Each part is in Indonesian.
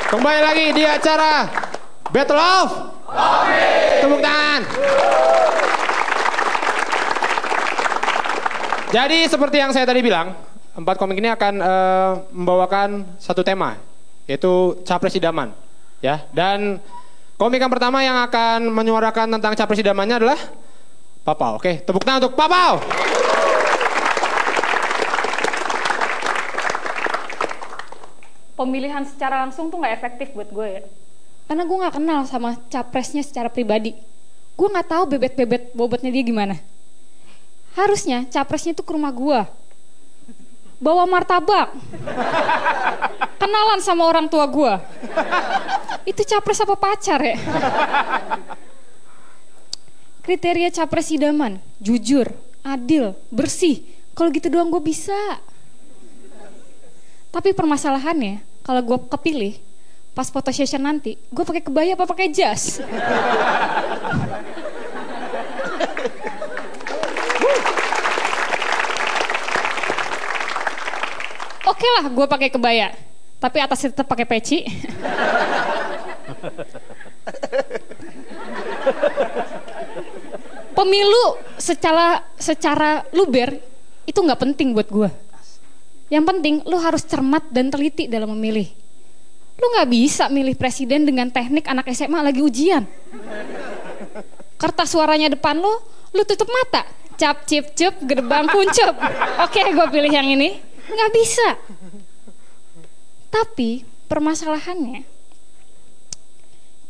Kembali lagi di acara Battle of Komik. Tepuk tangan. Jadi seperti yang saya tadi bilang, 4 komik ini akan membawakan satu tema, yaitu Capres Idaman. Ya, dan komik yang pertama yang akan menyuarakan tentang Capres Idamannya adalah Papao. Oke, tepuk tangan untuk Papao. Pemilihan secara langsung tuh nggak efektif buat gue ya. Karena gue nggak kenal sama capresnya secara pribadi. Gue nggak tahu bebet-bebet bobotnya dia gimana. Harusnya capresnya tuh ke rumah gue, bawa martabak, kenalan sama orang tua gue. Itu capres apa pacar ya? Kriteria capres idaman, jujur, adil, bersih. Kalau gitu doang gue bisa. Tapi permasalahannya, kalau gue kepilih, pas foto session nanti, gue pakai kebaya apa pakai jas? Oke lah, gue pakai kebaya, tapi atasnya tetap pakai peci. Pemilu secara luber itu nggak penting buat gue. Yang penting lu harus cermat dan teliti dalam memilih. Lu gak bisa milih presiden dengan teknik anak SMA lagi ujian. Kertas suaranya depan lu tutup mata. Cap cip cup gerbang kuncup. Oke, gue pilih yang ini. Gak bisa. Tapi permasalahannya,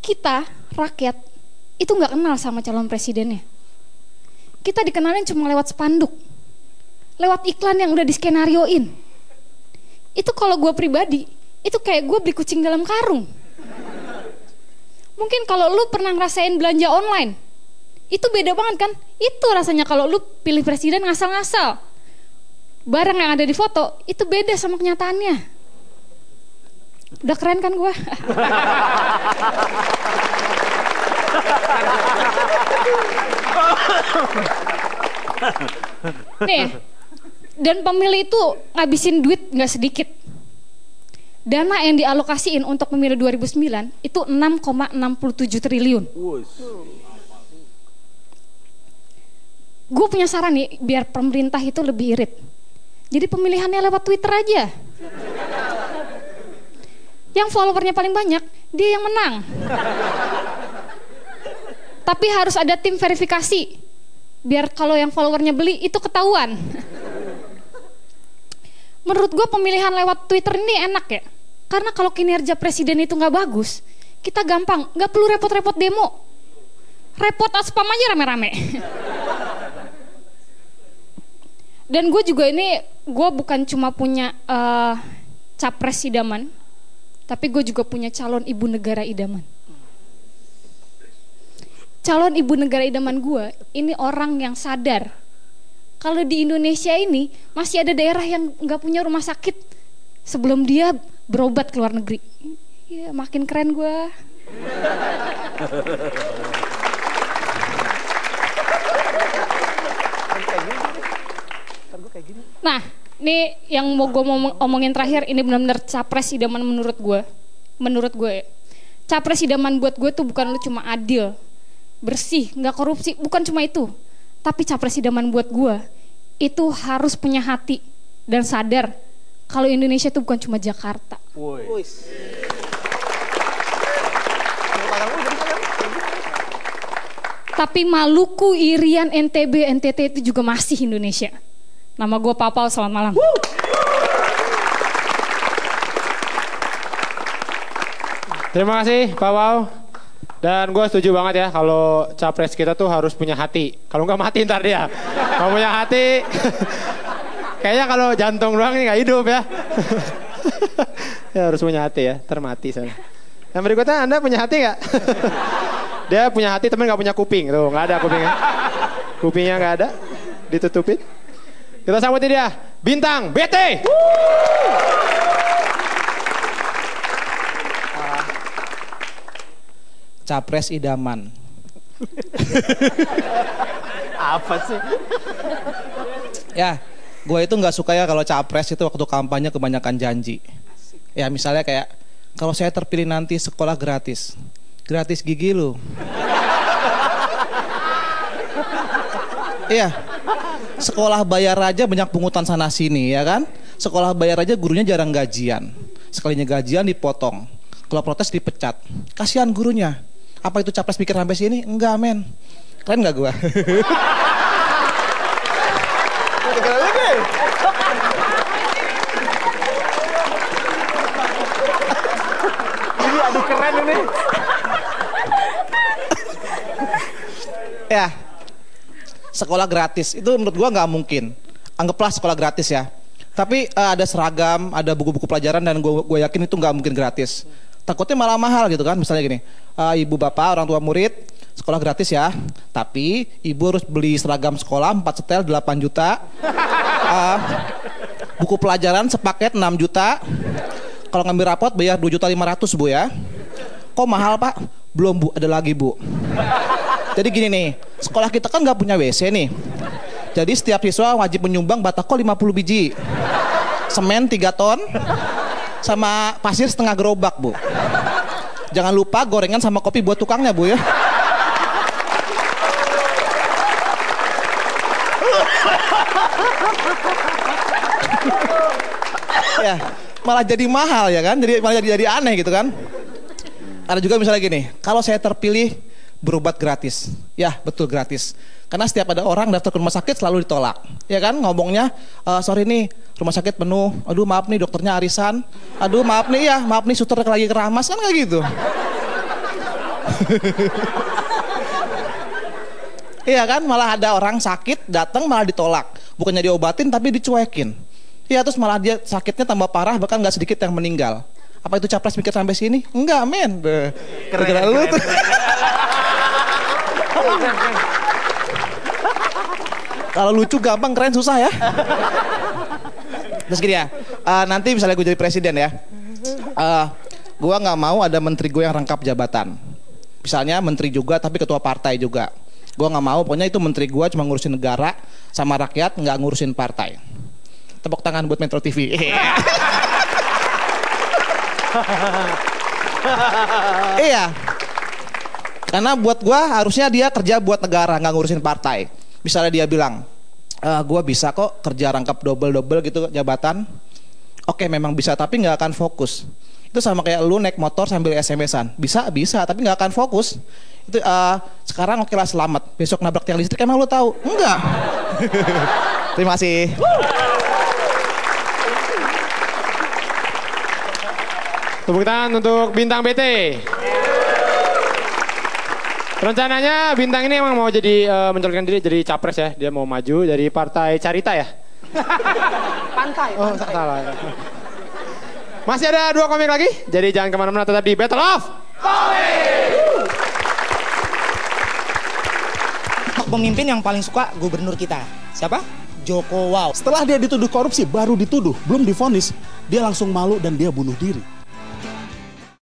kita rakyat itu gak kenal sama calon presidennya. Kita dikenalin cuma lewat spanduk, lewat iklan yang udah diskenarioin. Itu kalau gue pribadi, itu kayak gue beli kucing dalam karung. Mungkin kalau lu pernah ngerasain belanja online, itu beda banget kan? Itu rasanya kalau lu pilih presiden ngasal-ngasal. Barang yang ada di foto, itu beda sama kenyataannya. Udah keren kan gue? Nih, dan pemilih itu ngabisin duit gak sedikit. Dana yang dialokasiin untuk pemilu 2009 itu 6,67 triliun. Gue punya saran nih, biar pemerintah itu lebih irit. Jadi pemilihannya lewat Twitter aja. Yang followernya paling banyak, dia yang menang. Tapi harus ada tim verifikasi, biar kalau yang followernya beli itu ketahuan. Menurut gue pemilihan lewat Twitter ini enak ya. Karena kalau kinerja presiden itu gak bagus, kita gampang, gak perlu repot-repot demo. Repot spam aja rame-rame. Dan gue juga ini, gue bukan cuma punya capres idaman, tapi gue juga punya calon ibu negara idaman. Calon ibu negara idaman gue, ini orang yang sadar kalau di Indonesia ini masih ada daerah yang nggak punya rumah sakit sebelum dia berobat ke luar negeri. Ya, makin keren gue. Nah, ini yang mau gue omongin terakhir, ini benar-benar capres idaman menurut gue. Menurut gue, capres idaman buat gue tuh bukan lu cuma adil, bersih, nggak korupsi, bukan cuma itu. Tapi capres idaman buat gue itu harus punya hati dan sadar kalau Indonesia itu bukan cuma Jakarta. Tapi Maluku, Irian, NTB, NTT itu juga masih Indonesia. Nama gue Papao, selamat malam. Terima kasih Papao. Dan gue setuju banget ya kalau capres kita tuh harus punya hati. Kalau nggak mati ntar dia. Kalau punya hati, kayaknya kalau jantung doang ini nggak hidup ya. Ya harus punya hati ya, termati saya. Yang berikutnya, Anda punya hati nggak? Dia punya hati tapi nggak punya kuping. Tuh nggak ada kupingnya. Kupingnya nggak ada, ditutupin. Kita sambutin dia, Bintang BT. Capres idaman. Apa sih? Ya, gue itu nggak suka ya kalau capres itu waktu kampanye kebanyakan janji. Ya misalnya kayak Kalau saya terpilih nanti sekolah gratis. Gratis gigi lu. Iya. Sekolah bayar aja banyak pungutan sana sini ya kan. Sekolah bayar aja gurunya jarang gajian. Sekalinya gajian dipotong. Kalau protes dipecat. Kasihan gurunya. Apa itu capres pikir sampai sini? Enggak men. Keren gak gua? Ini aduh keren ini. Ya. Sekolah gratis itu menurut gua nggak mungkin. Anggaplah sekolah gratis ya. Tapi ada seragam, ada buku-buku pelajaran dan gue yakin itu nggak mungkin gratis. Takutnya malah mahal gitu kan. Misalnya gini, ibu bapak orang tua murid sekolah gratis ya. Tapi ibu harus beli seragam sekolah 4 setel 8 juta. Buku pelajaran sepaket 6 juta. Kalau ngambil rapot bayar 2.500.000 bu ya. Kok mahal pak? Belum bu, ada lagi bu. Jadi gini nih, sekolah kita kan nggak punya WC nih. Jadi setiap siswa wajib menyumbang batako 50 biji, semen 3 ton, sama pasir setengah gerobak bu. Jangan lupa gorengan sama kopi buat tukangnya bu ya. Ya, malah jadi mahal ya kan, malah jadi aneh gitu kan. Ada juga misalnya gini, kalau saya terpilih berobat gratis, ya betul gratis. Karena setiap ada orang daftar ke rumah sakit selalu ditolak, ya kan ngomongnya, sorry nih rumah sakit penuh, aduh maaf nih dokternya arisan, aduh maaf nih suster lagi keramas kan kayak gitu. Iya kan malah ada orang sakit datang malah ditolak, bukannya diobatin tapi dicuekin. Iya terus malah dia sakitnya tambah parah bahkan nggak sedikit yang meninggal. Apa itu capres mikir sampai sini? Enggak men. Keren lu tuh. Kalau lucu gampang, keren susah ya. Terus gini ya, nanti misalnya gue jadi presiden ya, gue nggak mau ada menteri gue yang rangkap jabatan. Misalnya menteri juga tapi ketua partai juga. Gue nggak mau, pokoknya itu menteri gue cuma ngurusin negara sama rakyat, nggak ngurusin partai. Tepuk tangan buat Metro TV. Iya. Karena buat gue harusnya dia kerja buat negara, nggak ngurusin partai. Misalnya dia bilang, gue bisa kok kerja rangkap double gitu jabatan. Oke memang bisa tapi nggak akan fokus. Itu sama kayak lu naik motor sambil SMS-an. Bisa tapi nggak akan fokus. Itu sekarang oke lah selamat. Besok nabrak tiang listrik emang lu tahu? Enggak. Terima kasih. Tepuk tangan untuk Bintang BT. Rencananya Bintang ini emang mau jadi mencalonkan diri jadi capres ya. Dia mau maju dari partai Carita ya. Pantai. Oh salah. Masih ada 2 komik lagi. Jadi jangan kemana-mana, tetap di Battle of Komik. Pemimpin yang paling suka gubernur kita. Siapa? Joko Wow. Setelah dia dituduh korupsi, baru dituduh, belum divonis, dia langsung malu dan dia bunuh diri.